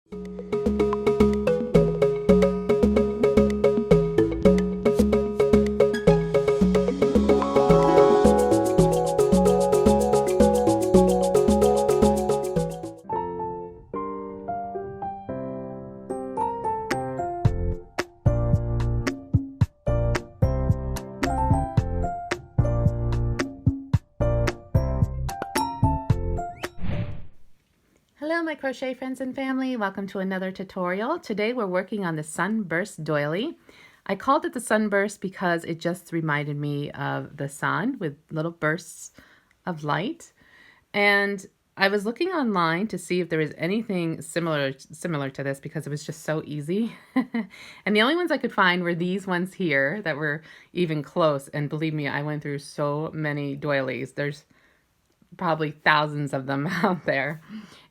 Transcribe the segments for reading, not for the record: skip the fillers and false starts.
Hello my crochet friends and family, welcome to another tutorial. Today we're working on the Sunburst doily. I called it the Sunburst because it just reminded me of the sun with little bursts of light. And I was looking online to see if there was anything similar to this because it was just so easy. And the only ones I could find were these ones here that were even close. And believe me, I went through so many doilies. There's probably thousands of them out there.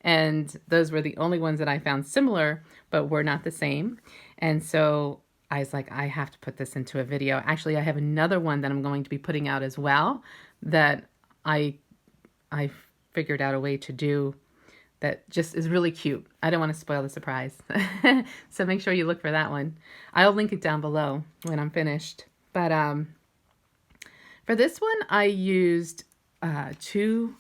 And those were the only ones that I found similar, but were not the same. And so I was like, I have to put this into a video. Actually, I have another one that I'm going to be putting out as well that I figured out a way to do that just is really cute. I don't want to spoil the surprise. So make sure you look for that one. I'll link it down below when I'm finished. But for this one, I used two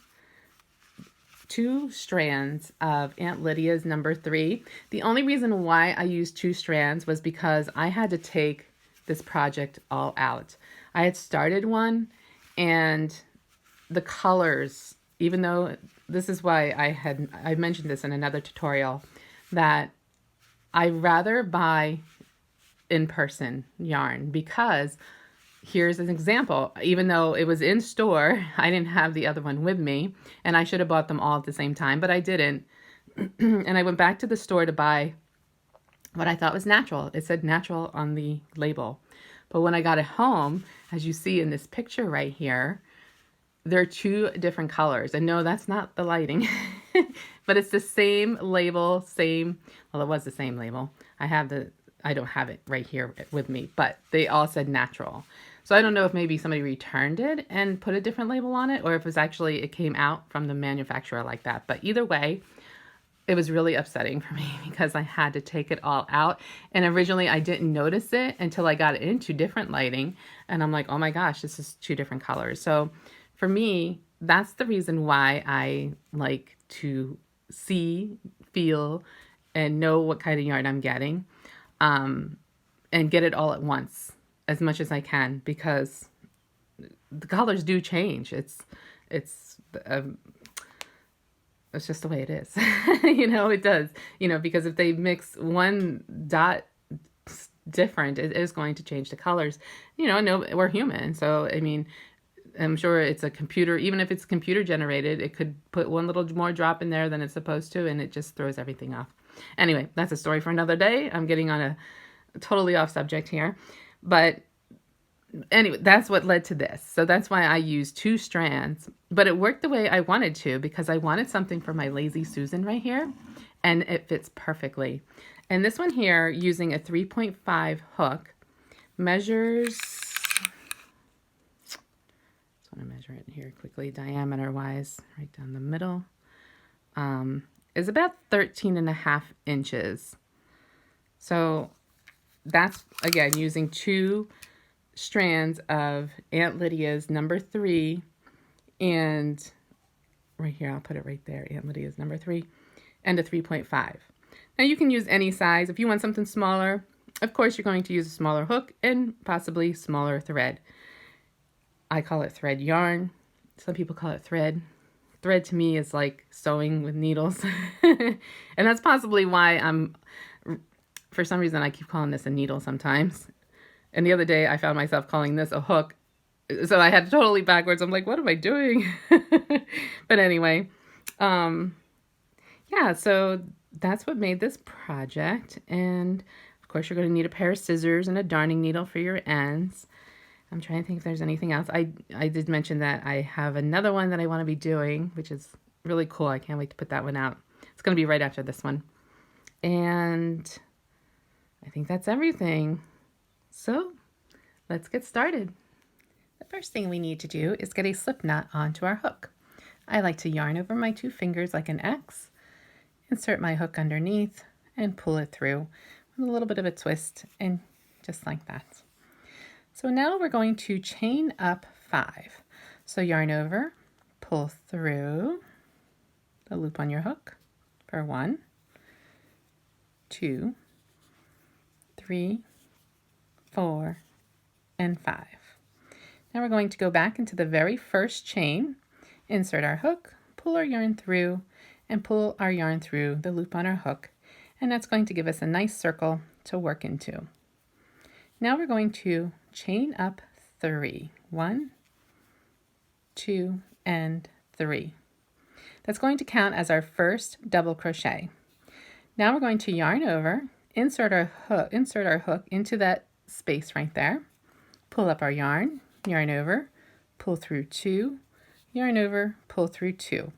strands of Aunt Lydia's number 3. The only reason why I used 2 strands was because I had to take this project all out. I had started one and the colors, even though this is why I mentioned this in another tutorial, that I rather buy in-person yarn because here's an example. Even though it was in store, I didn't have the other one with me, and I should have bought them all at the same time, but I didn't. And I went back to the store to buy what I thought was natural. It said natural on the label. But when I got it home, as you see in this picture right here, there are 2 different colors. And no, that's not the lighting, but it's the same label, well, it was the same label. I don't have it right here with me, but they all said natural. So I don't know if maybe somebody returned it and put a different label on it, or if it came out from the manufacturer like that. But either way, it was really upsetting for me because I had to take it all out. And originally I didn't notice it until I got it into different lighting. And I'm like, oh my gosh, this is 2 different colors. So for me, that's the reason why I like to see, feel, and know what kind of yarn I'm getting. And get it all at once as much as I can, because the colors do change. It's just the way it is. You know, it does, you know, because if they mix one dot different, it is going to change the colors. You know, no, we're human. So, I mean, I'm sure it's a computer, even if it's computer generated, it could put one little more drop in there than it's supposed to, and it just throws everything off. Anyway, that's a story for another day. I'm getting on a totally off subject here. But anyway, that's what led to this. So that's why I used 2 strands. But it worked the way I wanted to, because I wanted something for my Lazy Susan right here. And it fits perfectly. And this one here, using a 3.5 hook, measures... Just want to measure it here quickly, diameter-wise, right down the middle. Is about 13.5 inches. So that's, again, using 2 strands of Aunt Lydia's number 3, and right here, I'll put it right there, Aunt Lydia's number 3, and a 3.5. Now you can use any size. If you want something smaller, of course you're going to use a smaller hook and possibly smaller thread. I call it thread yarn. Some people call it thread. Thread to me is like sewing with needles. And that's possibly why for some reason I keep calling this a needle sometimes. And the other day I found myself calling this a hook. So I had totally backwards. I'm like, what am I doing? But anyway, yeah, so that's what made this project. And of course you're going to need a pair of scissors and a darning needle for your ends. I'm trying to think if there's anything else. I did mention that I have another one that I want to be doing, which is really cool. I can't wait to put that one out. It's going to be right after this one. And I think that's everything. So let's get started. The first thing we need to do is get a slip knot onto our hook. I like to yarn over my 2 fingers like an X, insert my hook underneath, and pull it through with a little bit of a twist, and just like that. So now we're going to chain up 5. So yarn over, pull through the loop on your hook for 1, 2, 3, 4, and 5. Now we're going to go back into the very first chain, insert our hook, pull our yarn through, and pull our yarn through the loop on our hook, and that's going to give us a nice circle to work into. Now we're going to chain up 3. 1, 2, and 3. That's going to count as our first double crochet. Now we're going to yarn over, insert our hook into that space right there, pull up our yarn, yarn over, pull through 2, yarn over, pull through 2.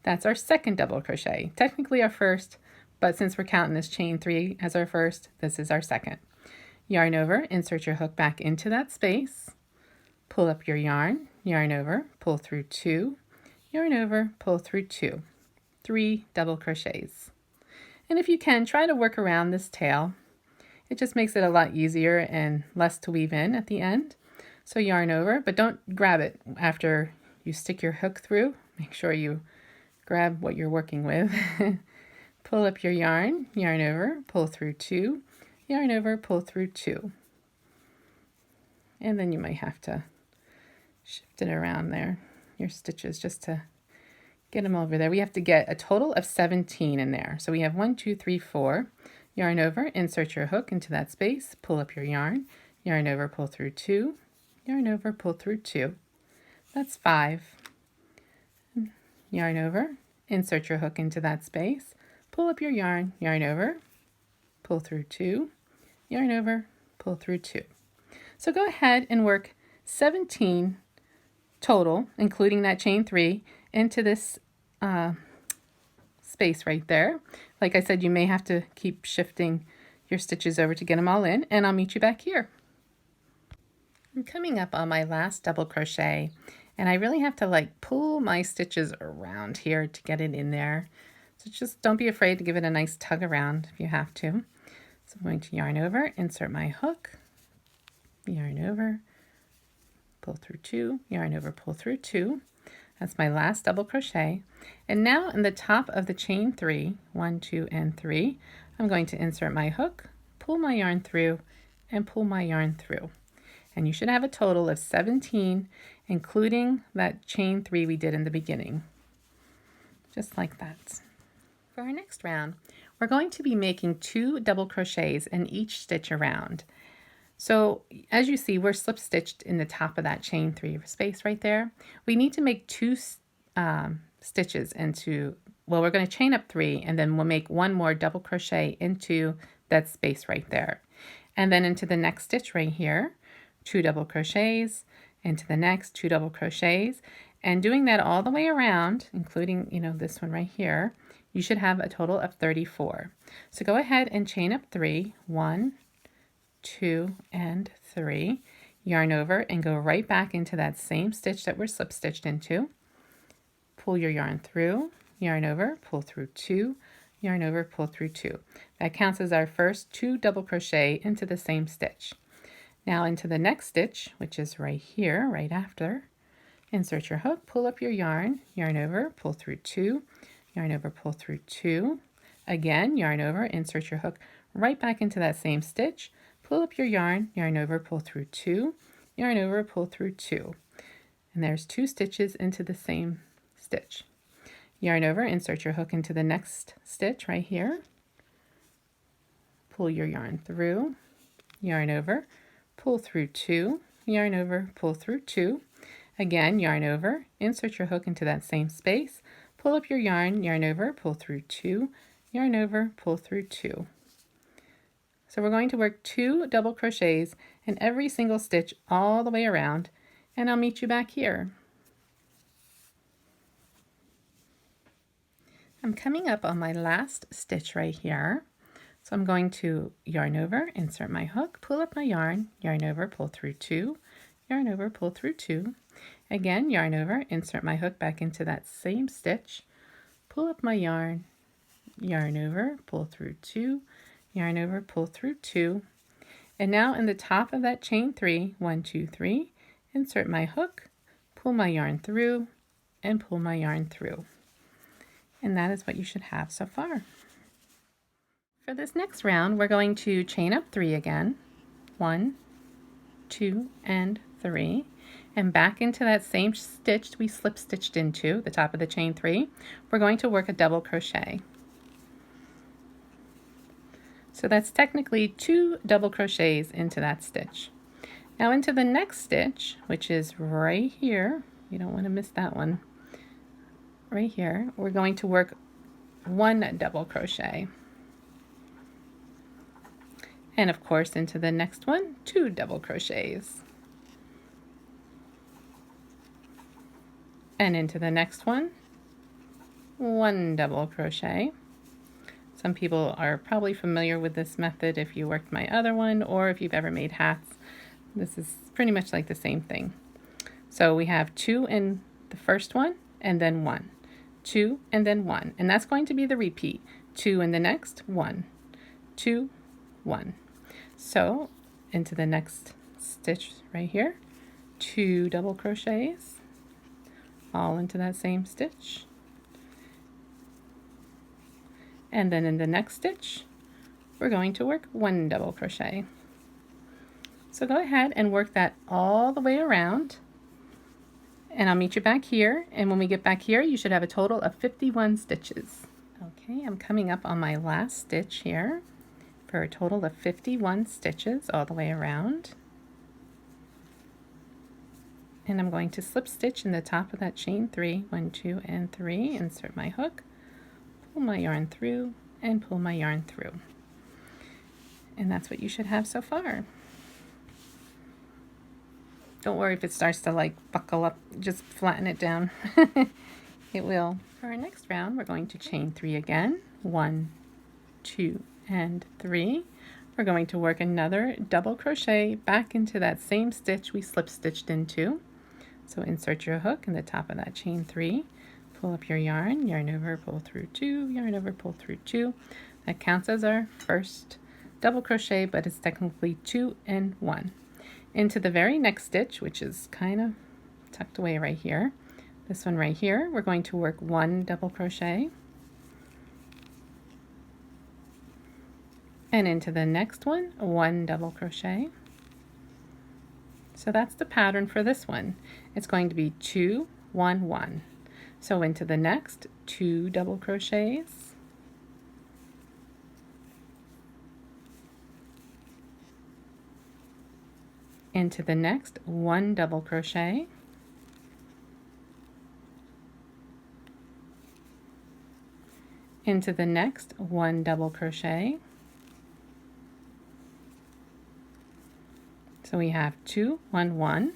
That's our second double crochet. Technically our first, but since we're counting this chain 3 as our first, this is our second. Yarn over, insert your hook back into that space, pull up your yarn, yarn over, pull through 2, yarn over, pull through 2. 3 double crochets. And if you can, try to work around this tail. It just makes it a lot easier and less to weave in at the end. So yarn over, but don't grab it after you stick your hook through. Make sure you grab what you're working with. Pull up your yarn, yarn over, pull through 2, yarn over, pull through 2. And then you might have to shift it around there, your stitches, just to get them over there. We have to get a total of 17 in there. So we have 1, 2, 3, 4. Yarn over, insert your hook into that space, pull up your yarn, yarn over, pull through 2, yarn over, pull through 2. That's 5. Yarn over, insert your hook into that space, pull up your yarn, yarn over, pull through 2, yarn over, pull through 2. So go ahead and work 17 total, including that chain 3, into this space right there. Like I said, you may have to keep shifting your stitches over to get them all in, and I'll meet you back here. I'm coming up on my last double crochet, and I really have to like pull my stitches around here to get it in there. So just don't be afraid to give it a nice tug around if you have to. So I'm going to yarn over, insert my hook, yarn over, pull through 2, yarn over, pull through 2. That's my last double crochet. And now in the top of the chain 3, 1, 2, and 3, I'm going to insert my hook, pull my yarn through, and pull my yarn through. And you should have a total of 17, including that chain 3 we did in the beginning. Just like that. For our next round, we're going to be making 2 double crochets in each stitch around. So as you see, we're slip stitched in the top of that chain 3 space right there. We need to make 2 stitches into, well, we're going to chain up 3, and then we'll make 1 more double crochet into that space right there. And then into the next stitch right here, 2 double crochets, into the next 2 double crochets, and doing that all the way around, including, this one right here, you should have a total of 34. So go ahead and chain up 3, 1, 2, and 3, yarn over, and go right back into that same stitch that we're slip stitched into. Pull your yarn through, yarn over, pull through 2, yarn over, pull through 2. That counts as our first 2 double crochet into the same stitch. Now into the next stitch, which is right here, right after, insert your hook, pull up your yarn, yarn over, pull through 2, yarn over, pull through 2. Again, yarn over, insert your hook right back into that same stitch, pull up your yarn, yarn over, pull through 2, yarn over, pull through 2. And there's 2 stitches into the same stitch. Yarn over, insert your hook into the next stitch right here, pull your yarn through, yarn over, pull through 2, yarn over, pull through 2. Again, yarn over, insert your hook into that same space, pull up your yarn over, pull through 2, yarn over, pull through 2. So we're going to work 2 double crochets in every single stitch all the way around, and I'll meet you back here. I'm coming up on my last stitch right here. So I'm going to yarn over, insert my hook, pull up my yarn over, pull through 2, yarn over, pull through 2. Again, yarn over, insert my hook back into that same stitch, pull up my yarn yarn over, pull through 2, yarn over, pull through 2. And now in the top of that chain 3, 1, 2, 3, insert my hook, pull my yarn through, and pull my yarn through. And that is what you should have so far. For this next round, we're going to chain up 3 again. 1, 2, and 3. And back into that same stitch we slip stitched into, the top of the chain 3, we're going to work a double crochet. So that's technically 2 double crochets into that stitch. Now into the next stitch, which is right here, you don't want to miss that one, right here, we're going to work 1 double crochet. And of course into the next one, 2 double crochets. And into the next one, 1 double crochet. Some people are probably familiar with this method if you worked my other one, or if you've ever made hats. This is pretty much like the same thing. So we have 2 in the first one, and then 1. 2, and then 1. And that's going to be the repeat. 2 in the next, 1. 2, 1. So into the next stitch right here, 2 double crochets, all into that same stitch. And then in the next stitch, we're going to work 1 double crochet. So go ahead and work that all the way around, and I'll meet you back here. And when we get back here, you should have a total of 51 stitches. Okay, I'm coming up on my last stitch here for a total of 51 stitches all the way around. And I'm going to slip stitch in the top of that chain 3, 1, 2, and 3, insert my hook, pull my yarn through, and pull my yarn through. And that's what you should have so far. Don't worry if it starts to like buckle up, just flatten it down. It will. For our next round, we're going to chain 3 again, 1, 2, and 3. We're going to work another double crochet back into that same stitch we slip stitched into. So insert your hook in the top of that chain 3, pull up your yarn, yarn over, pull through 2, yarn over, pull through 2. That counts as our first double crochet, but it's technically 2 and 1. Into the very next stitch, which is kind of tucked away right here, this one right here, we're going to work 1 double crochet. And into the next one, 1 double crochet. So that's the pattern for this one. It's going to be 2, 1, 1. So into the next, 2 double crochets. Into the next, 1 double crochet. Into the next, 1 double crochet. So we have 2, 1, 1.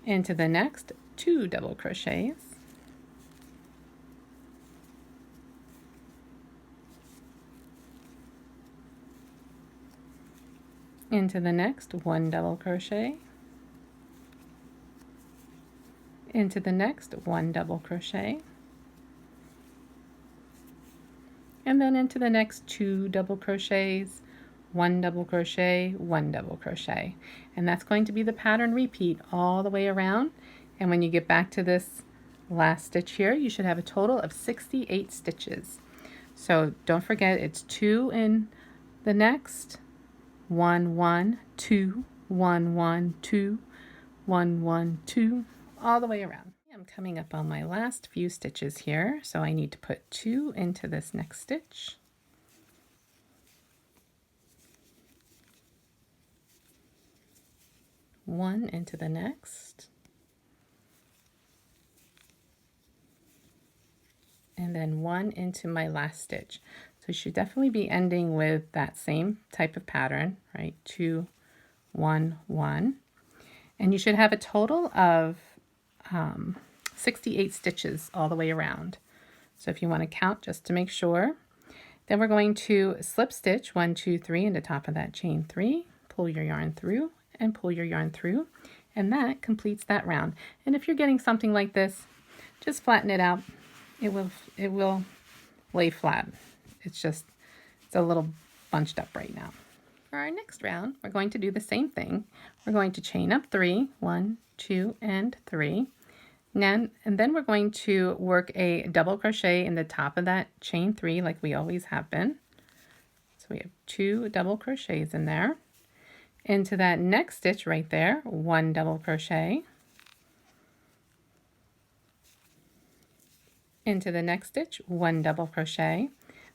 Into the next, 2 double crochets. Into the next, 1 double crochet. Into the next, 1 double crochet. And then into the next, 2 double crochets, 1 double crochet, 1 double crochet. And that's going to be the pattern repeat all the way around. And when you get back to this last stitch here, you should have a total of 68 stitches. So don't forget, it's 2 in the next, 1, 1, 2, 1, 1, 2, 1, 1, 2, all the way around. I'm coming up on my last few stitches here, so I need to put 2 into this next stitch. One into the next, and then 1 into my last stitch. So you should definitely be ending with that same type of pattern, right? 2, 1, 1. And you should have a total of 68 stitches all the way around. So if you want to count just to make sure, then we're going to slip stitch 1, 2, 3 in the top of that chain 3, pull your yarn through, and pull your yarn through, and that completes that round. And if you're getting something like this, just flatten it out. It will lay flat. it's a little bunched up right now. For our next round, we're going to do the same thing. We're going to chain up 3, 1, 2, and 3. And then we're going to work a double crochet in the top of that chain 3 like we always have been. So we have 2 double crochets in there. Into that next stitch right there, 1 double crochet. Into the next stitch, 1 double crochet.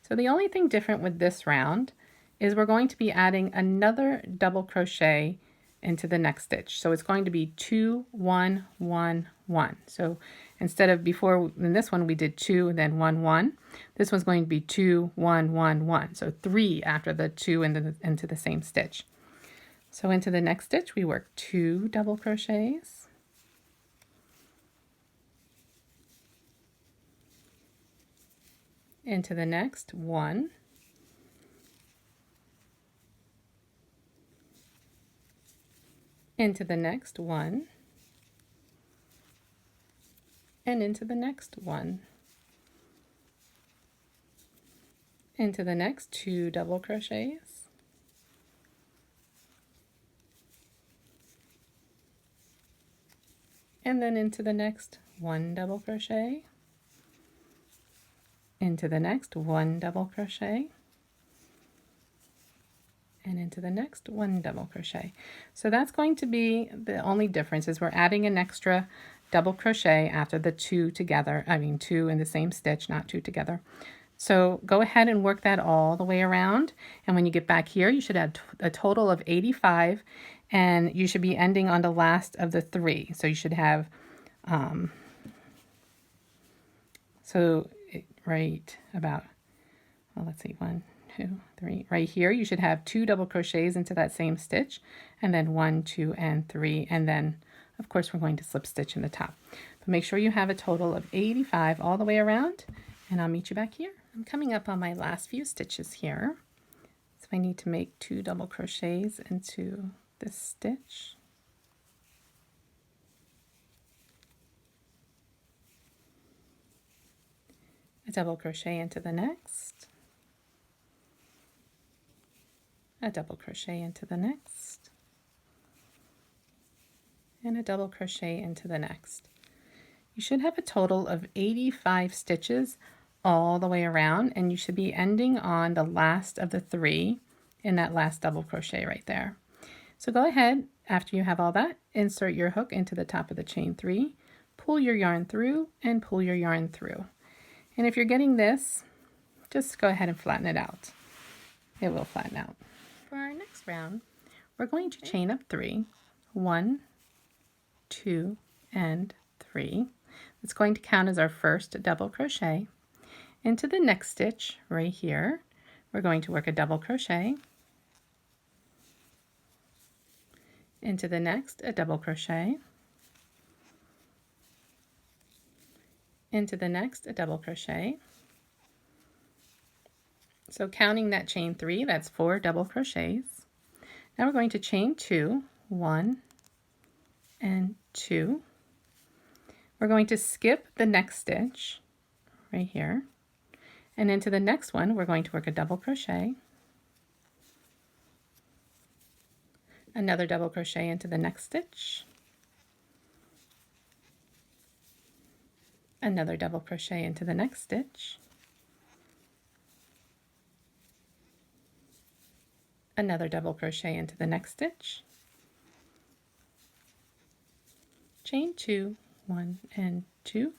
So the only thing different with this round is we're going to be adding another double crochet into the next stitch. So it's going to be 2, 1, 1, 1. So instead of before in this one we did 2 and then 1, 1, this one's going to be 2, 1, 1, 1. So 3 after the 2 into the same stitch. So into the next stitch we work 2 double crochets. Into the next 1. Into the next 1. And into the next 1. Into the next 2 double crochets. And then into the next 1 double crochet. Into the next 1 double crochet. And into the next 1 double crochet. So that's going to be the only difference, is we're adding an extra double crochet after the 2 together. I mean 2 in the same stitch, not 2 together. So go ahead and work that all the way around, and when you get back here you should have a total of 85, and you should be ending on the last of the 3. So you should have right about, well, let's see, 1, 2, 3, right here you should have 2 double crochets into that same stitch, and then 1, 2, and 3, and then of course we're going to slip stitch in the top. But make sure you have a total of 85 all the way around, and I'll meet you back here. I'm coming up on my last few stitches here, so I need to make 2 double crochets into this stitch. A double crochet into the next, a double crochet into the next, and a double crochet into the next. You should have a total of 85 stitches all the way around, and you should be ending on the last of the 3 in that last double crochet right there. So go ahead, after you have all that, insert your hook into the top of the chain 3, pull your yarn through, and pull your yarn through. And if you're getting this, just go ahead and flatten it out. It will flatten out. For our next round, we're going to chain up 3, 1, 2, and 3. It's going to count as our first double crochet. Into the next stitch right here, we're going to work a double crochet. Into the next, a double crochet. Into the next, a double crochet. So counting that chain 3, that's 4 double crochets. Now we're going to chain 2, 1 and 2. We're going to skip the next stitch right here, and into the next one we're going to work a double crochet, another double crochet into the next stitch, another double crochet into the next stitch, another double crochet into the next stitch, chain 2, 1 and 2,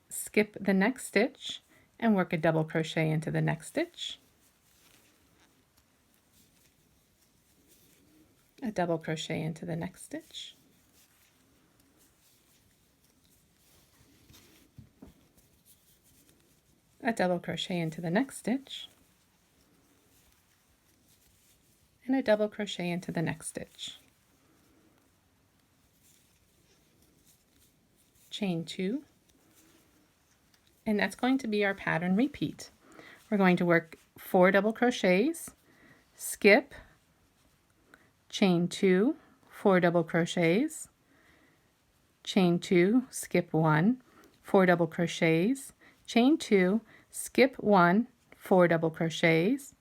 skip the next stitch and work a double crochet into the next stitch, a double crochet into the next stitch, a double crochet into the next stitch, and a double crochet into the next stitch. Chain 2, and that's going to be our pattern repeat. We're going to work 4 double crochets, skip, chain 2, 4 double crochets, chain 2, skip 1, 4 double crochets, chain 2, skip 1, 4 double crochets,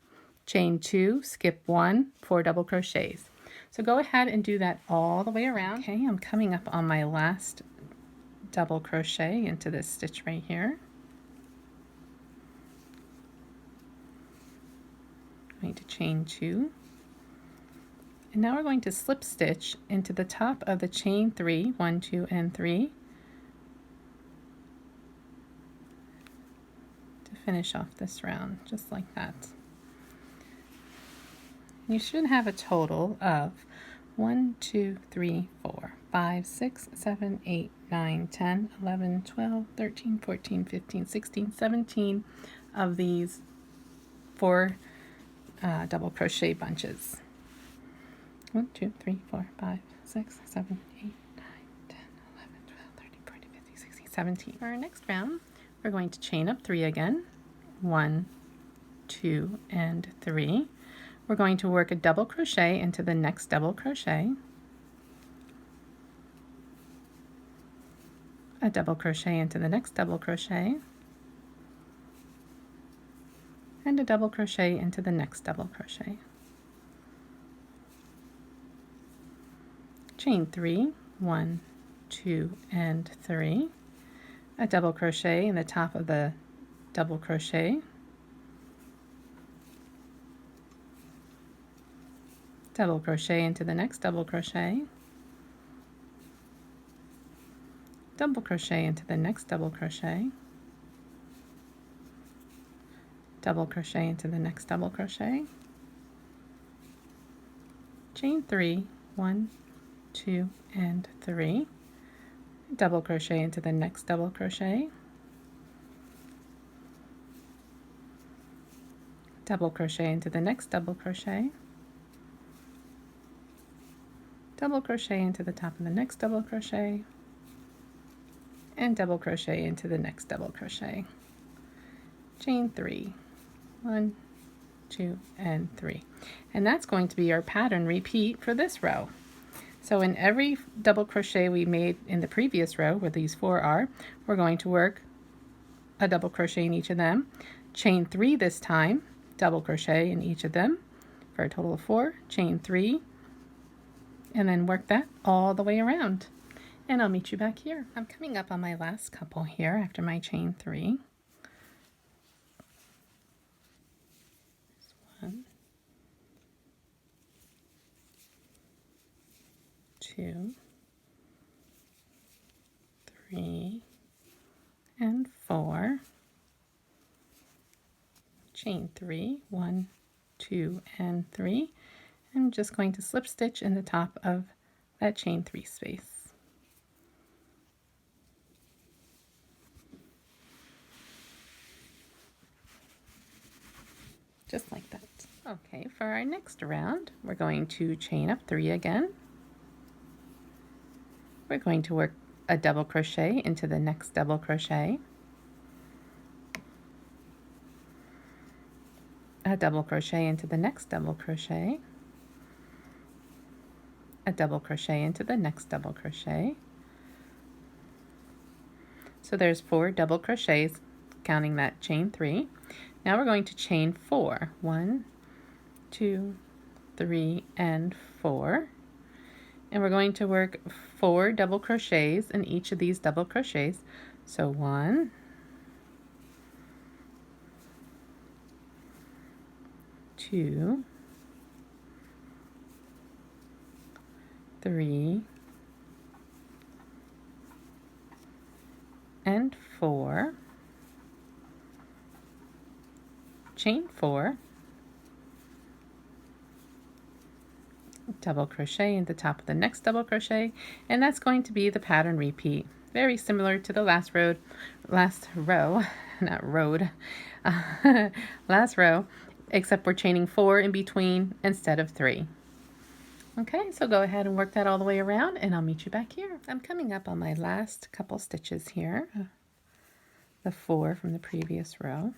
chain 2, skip 1, 4 double crochets. So go ahead and do that all the way around. Okay, I'm coming up on my last double crochet into this stitch right here. I'm going to chain 2. And now we're going to slip stitch into the top of the chain 3, 1, 2, and 3, to finish off this round, just like that. You should have a total of 1, 2, 3, 4, 5, 6, 7, 8, 9, 10, 11, 12, 13, 14, 15, 16, 17 of these 4 double crochet bunches. 1, 2, 3, 4, 5, 6, 7, 8, 9, 10, 11, 12, 13, 14, 15, 16, 17. For our next round, we're going to chain up 3 again. 1, 2, and 3. We're going to work a double crochet into the next double crochet, a double crochet into the next double crochet, and a double crochet into the next double crochet. Chain 3, 1, 2, and 3, a double crochet in the top of the double crochet, double crochet into the next double crochet, double crochet into the next double crochet, double crochet into the next double crochet, chain 3, 1, 2, and 3, double crochet into the next double crochet, double crochet into the next double crochet, double crochet into the top of the next double crochet, and double crochet into the next double crochet. Chain 3, 1, 2, and 3. And that's going to be our pattern repeat for this row. So in every double crochet we made in the previous row, where these 4 are, we're going to work a double crochet in each of them, chain 3 this time, double crochet in each of them for a total of 4, chain 3, and then work that all the way around. And I'll meet you back here. I'm coming up on my last couple here after my chain 3. 1, 2, 3, and 4. Chain 3, 1, 2, and 3. I'm just going to slip stitch in the top of that chain 3 space. Just like that. Okay, for our next round, we're going to chain up 3 again. We're going to work a double crochet into the next double crochet, a double crochet into the next double crochet, a double crochet into the next double crochet. So there's 4 double crochets, counting that chain 3. Now we're going to chain 4. 1, 2, 3, and 4. And we're going to work 4 double crochets in each of these double crochets. So 1, 2, 3, and 4, chain 4, double crochet in the top of the next double crochet, and that's going to be the pattern repeat. Very similar to the last row, last row, except we're chaining 4 in between instead of 3. Okay, so go ahead and work that all the way around, and I'll meet you back here. I'm coming up on my last couple stitches here, the 4 from the previous row.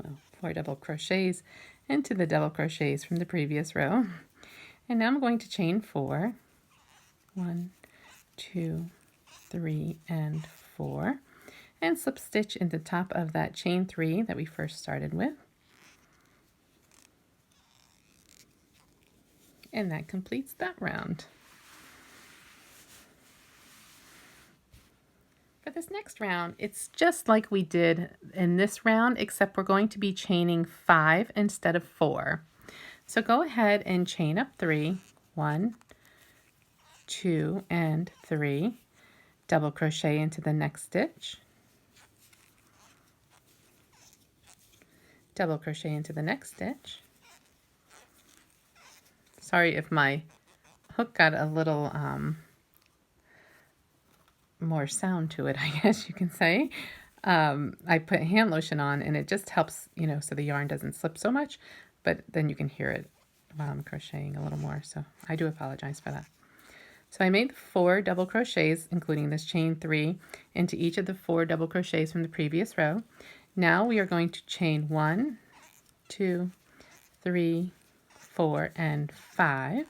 Well, 4 double crochets into the double crochets from the previous row. And now I'm going to chain 4. 1, 2, 3, and 4, and slip stitch into the top of that chain 3 that we first started with. And that completes that round. For this next round, it's just like we did in this round, except we're going to be chaining 5 instead of 4. So go ahead and chain up 3, 1, 2, and 3, double crochet into the next stitch, double crochet into the next stitch. Sorry if my hook got a little more sound to it, I guess you can say. I put hand lotion on and it just helps, you know, so the yarn doesn't slip so much, but then you can hear it while I'm crocheting a little more, so I do apologize for that. So I made 4 double crochets, including this chain 3, into each of the 4 double crochets from the previous row. Now we are going to chain 1, 2, 3, 4, and 5.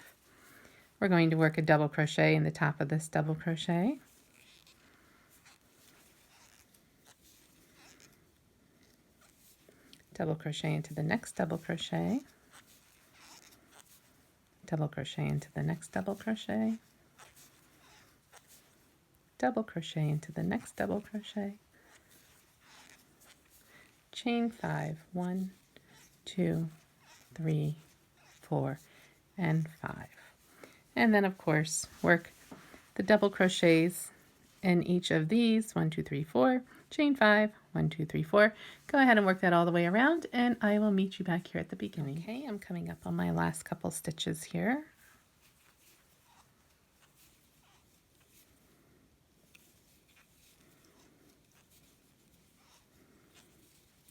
We're going to work a double crochet in the top of this double crochet. Double crochet into the next double crochet, double crochet into the next double crochet, double crochet into the next double crochet, chain 5, 1, 2, 3, 4, and 5. And then of course work the double crochets in each of these, 1, 2, 3, 4, chain 5, 1, 2, 3, 4. Go ahead and work that all the way around and I will meet you back here at the beginning. Okay, I'm coming up on my last couple stitches here.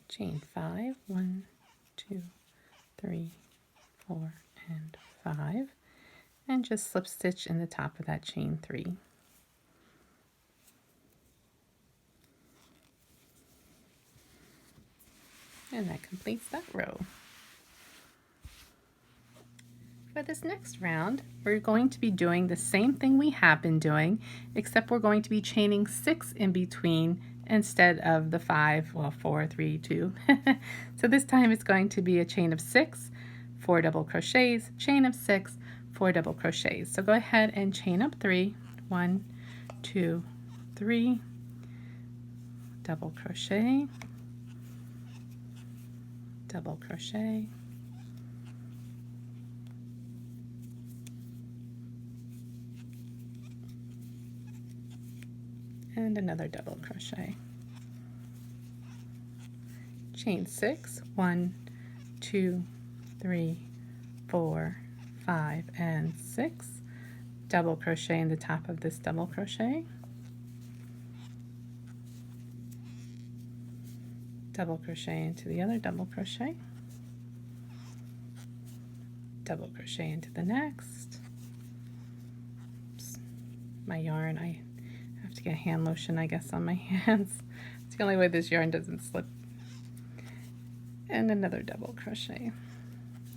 Chain 5, 1, 2, 3, 4, and 5, and just slip stitch in the top of that chain 3. And that completes that row. For this next round, we're going to be doing the same thing we have been doing, except we're going to be chaining 6 in between instead of the 5, well, 4, 3, 2. So this time it's going to be a chain of 6, 4 double crochets, chain of 6, 4 double crochets. So go ahead and chain up 3, 1, 2, 3, double crochet, double crochet, and another double crochet. Chain 6, 1, 2, 3, 4, 5, and 6. Double crochet in the top of this double crochet. Double crochet into the other double crochet. Double crochet into the next. Oops. My yarn, I have to get hand lotion, I guess, on my hands. It's the only way this yarn doesn't slip. And another double crochet.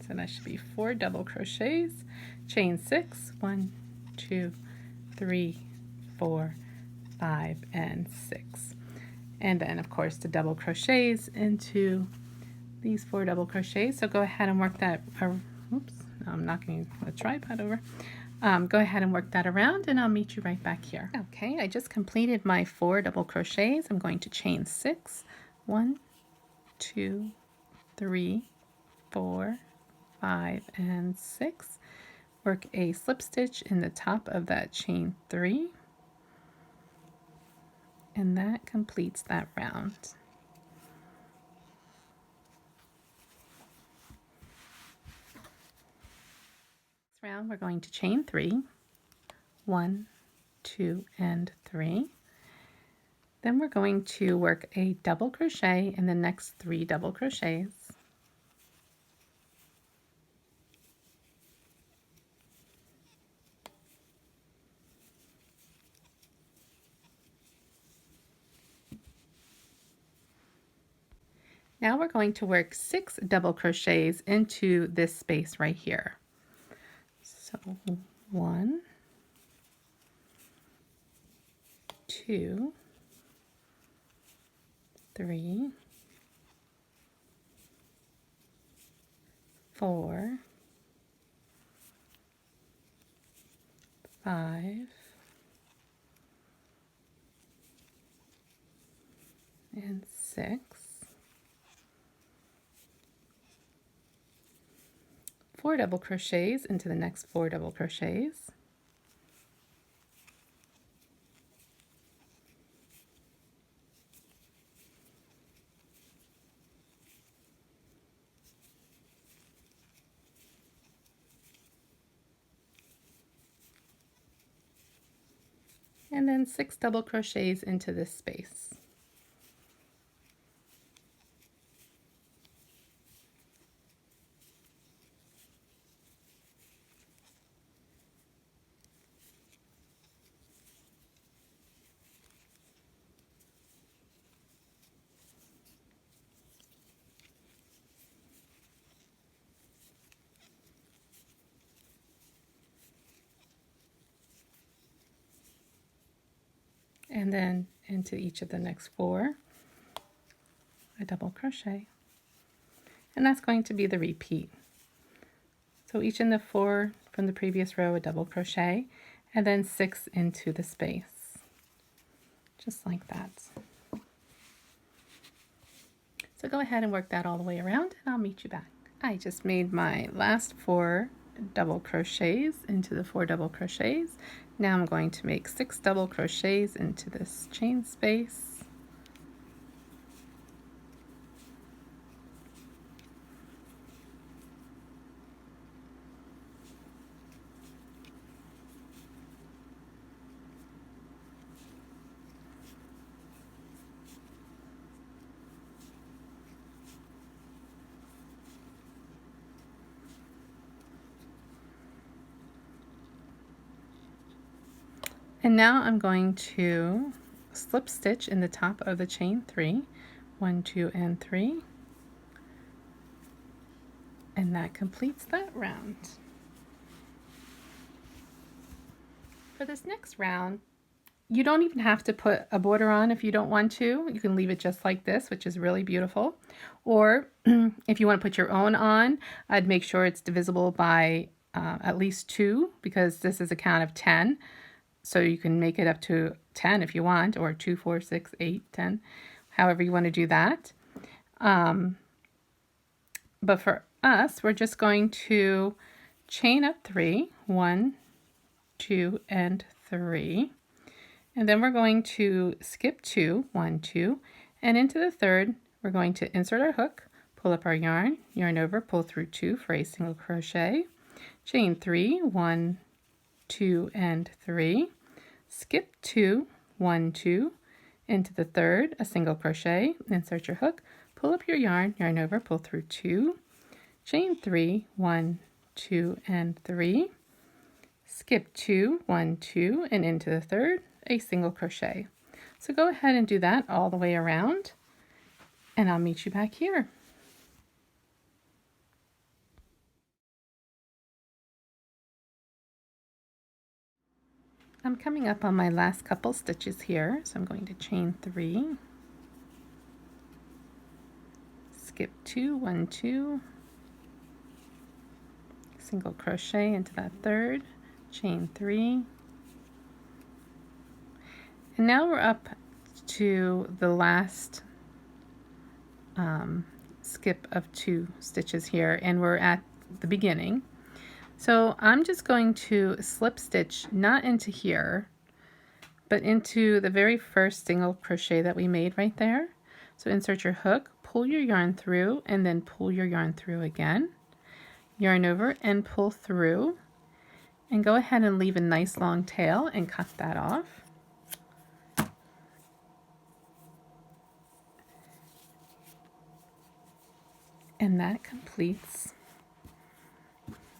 So that should be 4 double crochets. Chain 6, 1, 2, 3, 4, 5, and 6. And then of course the double crochets into these 4 double crochets. So go ahead and work that, oops, I'm knocking the tripod over. Go ahead and work that around and I'll meet you right back here. Okay, I just completed my 4 double crochets. I'm going to chain 6, 1, 2, 3, 4, 5, and 6. Work a slip stitch in the top of that chain 3. And that completes that round. Next round we're going to chain 3, 1, 2, and 3. Then we're going to work a double crochet in the next 3 double crochets. Now we're going to work 6 double crochets into this space right here. So 1, 2, 3, 4, 5, and 6, 4 double crochets into the next 4 double crochets, and then 6 double crochets into this space. And then into each of the next 4 a double crochet, and that's going to be the repeat. So each in the 4 from the previous row a double crochet, and then 6 into the space, just like that. So go ahead and work that all the way around, and I'll meet you back. I just made my last 4 double crochets into the 4 double crochets. Now I'm going to make 6 double crochets into this chain space. And now I'm going to slip stitch in the top of the chain 3, 1, 2, and 3, and that completes that round. For this next round, you don't even have to put a border on if you don't want to. You can leave it just like this, which is really beautiful. Or if you want to put your own on, I'd make sure it's divisible by at least 2, because this is a count of 10. So you can make it up to 10 if you want, or 2, 4, 6, 8, 10, however you want to do that. But for us, we're just going to chain up 3, 1, 2, and 3. And then we're going to skip 2, 1, 2, and into the 3rd, we're going to insert our hook, pull up our yarn, yarn over, pull through 2 for a single crochet, chain 3, 1, 2, and 3, skip 2, 1, 2, into the 3rd, a single crochet, insert your hook, pull up your yarn, yarn over, pull through 2, chain 3, 1, 2, and 3, skip 2, 1, 2, and into the 3rd, a single crochet. So go ahead and do that all the way around, and I'll meet you back here. I'm coming up on my last couple stitches here, so I'm going to chain 3, skip 2, 1, 2, single crochet into that 3rd, chain 3, and now we're up to the last skip of 2 stitches here, and we're at the beginning. So I'm just going to slip stitch not into here, but into the very first single crochet that we made right there. So insert your hook, pull your yarn through, and then pull your yarn through again, yarn over and pull through, and go ahead and leave a nice long tail and cut that off. And that completes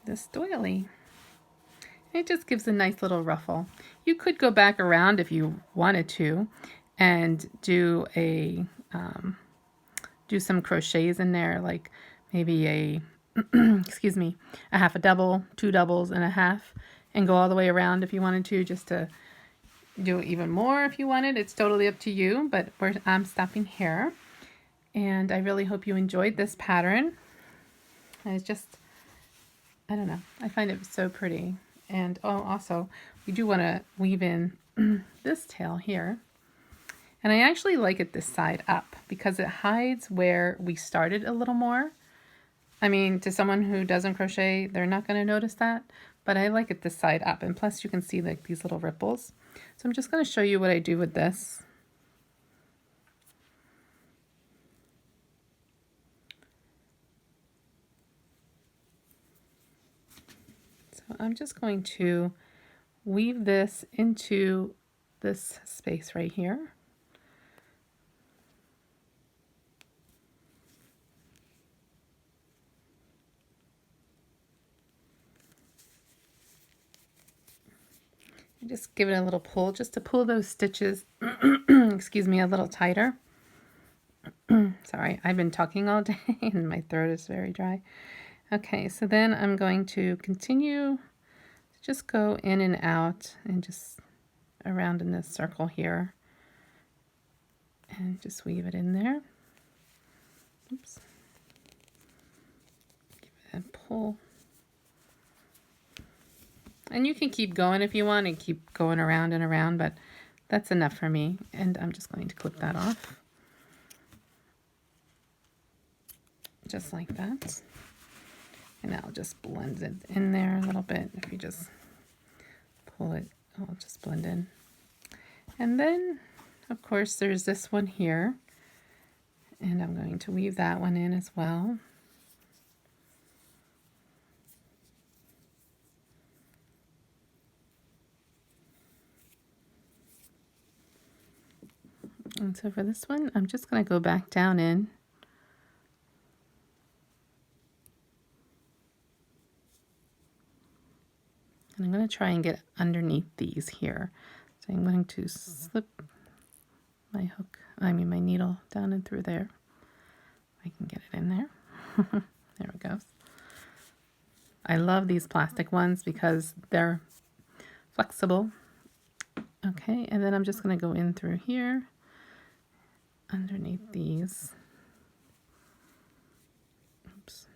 this doily. It just gives a nice little ruffle. You could go back around if you wanted to and do a do some crochets in there, like maybe a excuse me, a half a double, 2 doubles and a half, and go all the way around if you wanted to, just to do even more if you wanted. It's totally up to you, but I'm stopping here. And I really hope you enjoyed this pattern. I don't know, I find it so pretty. And oh, also, we do want to weave in this tail here. And I actually like it this side up because it hides where we started a little more. I mean, to someone who doesn't crochet, they're not going to notice that, but I like it this side up. And plus you can see like these little ripples. So I'm just going to show you what I do with this. So I'm just going to weave this into this space right here. Just give it a little pull, just to pull those stitches, excuse me, a little tighter. Sorry, I've been talking all day and my throat is very dry. Okay, so then I'm going to continue to just go in and out and just around in this circle here. And just weave it in there. Oops. Give it a pull. And you can keep going if you want and keep going around and around, but that's enough for me. And I'm just going to clip that off. Just like that. And I'll just blend it in there a little bit. If you just pull it, I'll just blend in. And then, of course, there's this one here. And I'm going to weave that one in as well. And so for this one, I'm just going to go back down in. And I'm going to try and get underneath these here. So I'm going to slip my my needle down and through there. I can get it in there. There it goes. I love these plastic ones because they're flexible. Okay, and then I'm just going to go in through here, underneath these. Oops.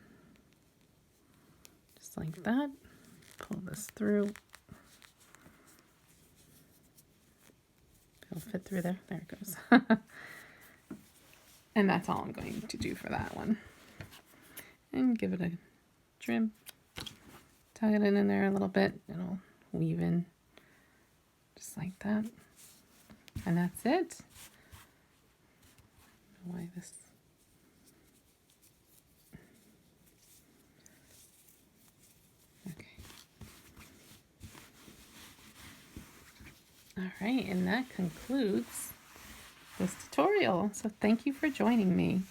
Just like that. Pull this through. It'll fit through there. There it goes. And that's all I'm going to do for that one. And give it a trim. Tuck it in there a little bit. It'll weave in just like that. And that's it. Why this? Okay. All right, and that concludes this tutorial. So thank you for joining me.